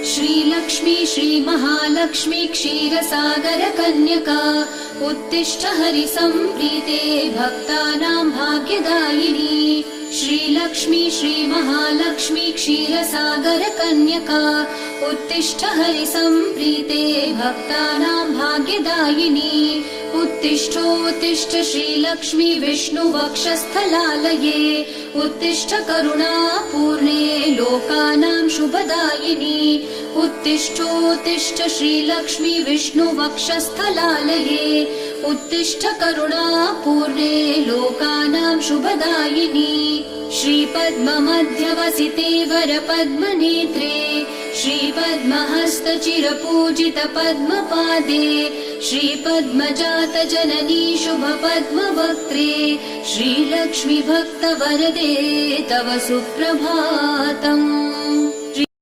श्रीलक्ष्मी श्रीमहालक्ष्मी क्षीरसागर कन्यका उत्तिष्ठ हरिसम्प्रीते भक्तानां भाग्यदायिनी। श्रीलक्ष्मी श्रीमहालक्ष्मी क्षीरसागर कन्यका उत्तिष्ठ हरिसम्प्रीते भक्तानां भाग्यदायिनी। उत्तिष्ठोत्तिष्ठ श्रीलक्ष्मी विष्णुवक्षस्थलालये उत्तिष्ठ करुणापूर्णे लोकानां शुभदायिनी। उत्तिष्ठोत्तिष्ठ श्रीलक्ष्मी विष्णुवक्षस्थलालये उत्तिष्ठ करुणापूर्णे लोकानां शुभदायिनी। श्रीपद्ममध्यवसिते वरपद्मनेत्रे श्रीपद्महस्तचिरपूजित पद्मपादे श्रीपद्मजात जननी शुभपद्मवक्त्रे श्रीलक्ष्मी भक्तवरदे तव सुप्रभातम्।